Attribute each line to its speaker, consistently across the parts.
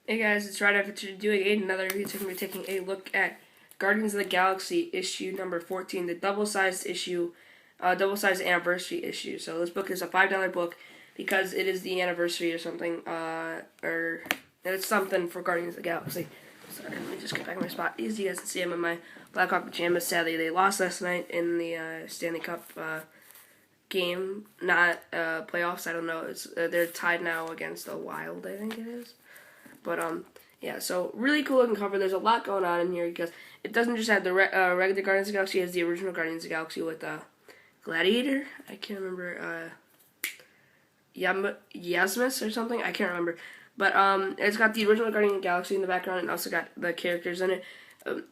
Speaker 1: Hey guys, it's right after doing another review. We're taking a look at Guardians of the Galaxy issue number 14, the double-sized issue, double-sized anniversary issue. So this book is a $5 book because it is the anniversary or something, or it's something for Guardians of the Galaxy. Sorry, let me just get back in my spot. As you guys can see, I'm in my Blackhawk pajamas. Sadly, they lost last night in the Stanley Cup game, not playoffs. I don't know. It's they're tied now against the Wild, I think it is. But yeah, so really cool looking cover. There's a lot going on in here because it doesn't just have the regular Guardians of the Galaxy. It has the original Guardians of the Galaxy with Gladiator. I can't remember Yasmus or something. I can't remember. But it's got the original Guardian of the Galaxy in the background and also got the characters in it.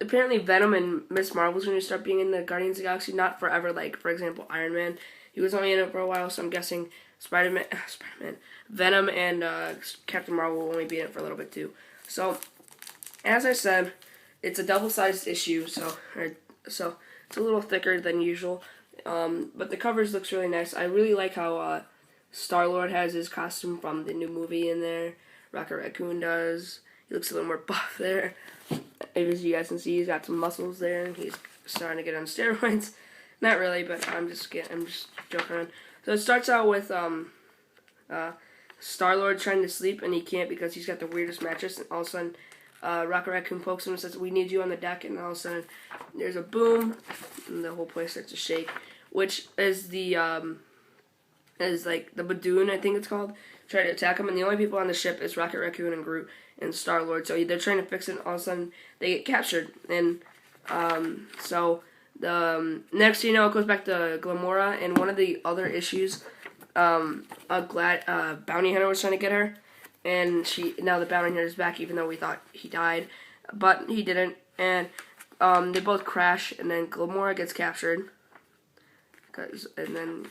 Speaker 1: Apparently Venom and Miss Marvel's going to start being in the Guardians of the Galaxy, not forever. Like for example, Iron Man. He was only in it for a while, so I'm guessing Spider-Man, Venom, and Captain Marvel will only be in it for a little bit too. So, as I said, it's a double-sized issue, so it's a little thicker than usual. But the covers looks really nice. I really like how Star-Lord has his costume from the new movie in there. Rocket Raccoon does. He looks a little more buff there. As you guys can see, he's got some muscles there, and he's starting to get on steroids. Not really, but I'm just joking around. So it starts out with Star-Lord trying to sleep, and he can't because he's got the weirdest mattress. And all of a sudden, Rocket Raccoon pokes him and says, "We need you on the deck." And all of a sudden, there's a boom, and the whole place starts to shake. Which is like the Badoon, I think it's called, trying to attack him. And the only people on the ship is Rocket Raccoon and Groot and Star-Lord. So they're trying to fix it. And all of a sudden, they get captured, and so. The next thing you know, it goes back to Gamora, and one of the other issues, a bounty hunter was trying to get her, and now the bounty hunter is back, even though we thought he died, but he didn't, and they both crash, and then Gamora gets captured, and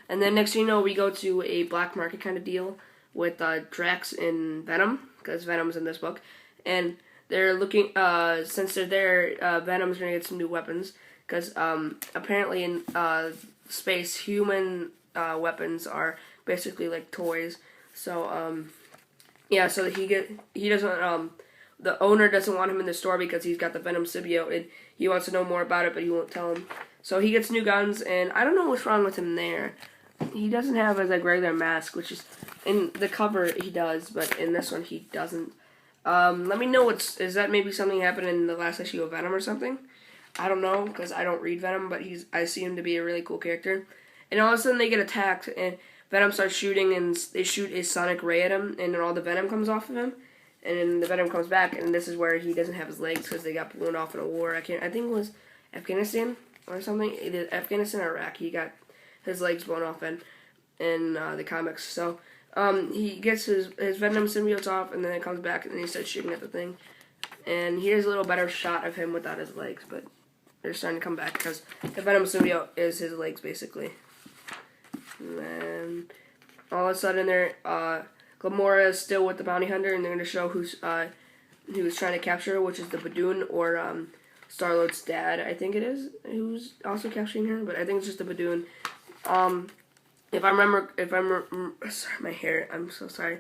Speaker 1: then next thing you know, we go to a black market kind of deal with Drax and Venom, because Venom's in this book, and they're looking, since they're there, Venom's going to get some new weapons. Because apparently in space, human weapons are basically like toys. So yeah, so he doesn't the owner doesn't want him in the store because he's got the Venom symbiote and he wants to know more about it, but he won't tell him. So he gets new guns, and I don't know what's wrong with him there. He doesn't have a regular mask, which is in the cover he does, but in this one he doesn't. Let me know is that maybe something happened in the last issue of Venom or something? I don't know, because I don't read Venom, but I see him to be a really cool character. And all of a sudden they get attacked, and Venom starts shooting, and they shoot a sonic ray at him, and then all the Venom comes off of him, and then the Venom comes back, and this is where he doesn't have his legs, because they got blown off in a war. I think it was Afghanistan or something. Either Afghanistan or Iraq. He got his legs blown off in the comics. So he gets his Venom symbiotes off, and then it comes back, and then he starts shooting at the thing. And here's a little better shot of him without his legs, but they're starting to come back because the Venom symbiote is his legs, basically. And then all of a sudden, Gamora is still with the bounty hunter, and they're going to show who was trying to capture her, which is the Badoon or Star-Lord's dad, I think it is, who's also capturing her. But I think it's just the Badoon. If I remember, sorry, my hair. I'm so sorry.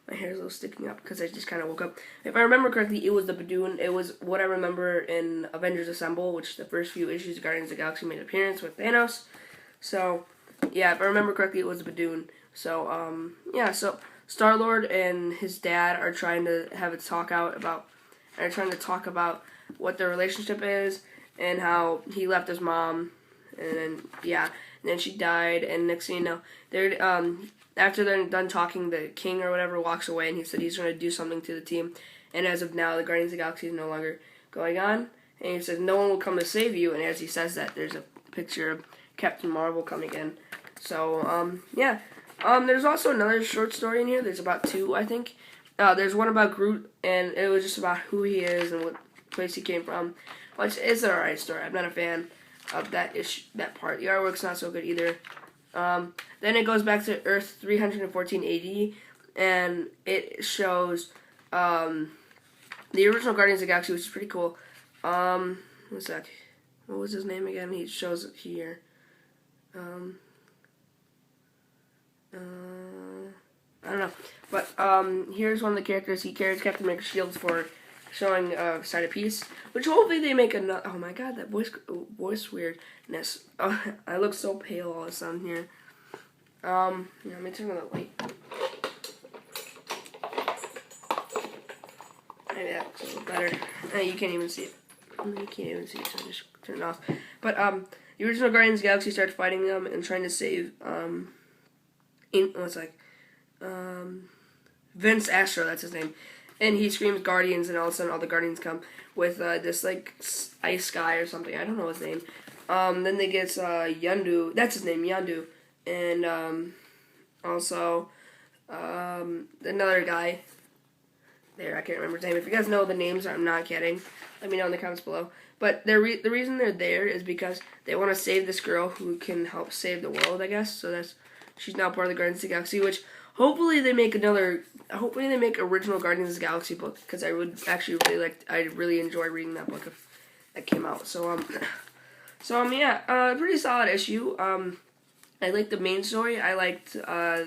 Speaker 1: My hair is a little sticking up because I just kind of woke up. If I remember correctly, it was the Badoon. It was what I remember in Avengers Assemble, which is the first few issues of Guardians of the Galaxy made an appearance with Thanos. So, yeah, if I remember correctly, it was the Badoon. So, yeah, so Star-Lord and his dad are trying to have a talk about what their relationship is and how he left his mom, and then, yeah, and then she died, and next thing you know, after they're done talking, the king or whatever walks away, and he said he's going to do something to the team. And as of now, the Guardians of the Galaxy is no longer going on. And he says no one will come to save you. And as he says that, there's a picture of Captain Marvel coming in. So yeah. There's also another short story in here. There's about two, I think. There's one about Groot, and it was just about who he is and what place he came from. Which is an alright story. I'm not a fan of that part. The artwork's not so good either. Then it goes back to Earth 314 AD, and it shows the original Guardians of the Galaxy, which is pretty cool. What's that? What was his name again? He shows it here. I don't know. But here's one of the characters. He carries Captain America's shields for showing side of peace. Which hopefully they make another. Oh my God, that voice weirdness. Oh, I look so pale all of a sudden here. Yeah, let me turn on the light. Maybe that's a little better. You can't even see it. You can't even see it, so I just turn it off. But the original Guardians of the Galaxy started fighting them and trying to save Vince Astro, that's his name. And he screams Guardians, and all of a sudden all the Guardians come with this like ice guy or something. I don't know his name. Then they get Yondu. That's his name, Yondu. And also another guy. There, I can't remember his name. If you guys know the names, I'm not kidding. Let me know in the comments below. But the reason they're there is because they want to save this girl who can help save the world, I guess. So she's now part of the Guardians of the Galaxy, which hopefully they make original Guardians of the Galaxy book, because I would actually I really enjoy reading that book if that came out. So yeah, pretty solid issue. I liked the main story. I liked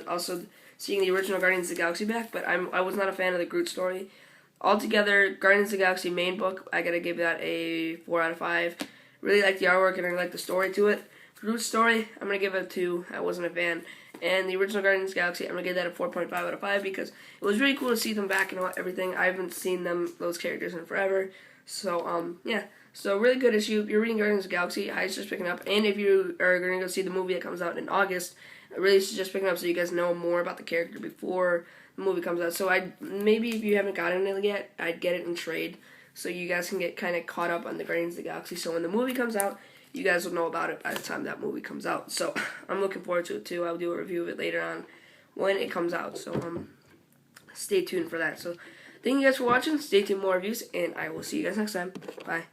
Speaker 1: also seeing the original Guardians of the Galaxy back, but I was not a fan of the Groot story. Altogether, Guardians of the Galaxy main book, I gotta give that a 4 out of 5. Really like the artwork and I like the story to it. Groot's story, I'm gonna give it a 2. I wasn't a fan. And the original Guardians of the Galaxy, I'm gonna give that a 4.5 out of 5 because it was really cool to see them back and everything. I haven't seen those characters in forever. So yeah. So really good issue. If you're reading Guardians of the Galaxy, I suggest picking up. And if you are going to go see the movie that comes out in August, I really suggest picking up so you guys know more about the character before the movie comes out. So maybe if you haven't gotten it yet, I'd get it in trade so you guys can get kind of caught up on the Guardians of the Galaxy. So when the movie comes out, you guys will know about it by the time that movie comes out. So I'm looking forward to it too. I'll do a review of it later on when it comes out. So stay tuned for that. So thank you guys for watching. Stay tuned for more reviews, and I will see you guys next time. Bye.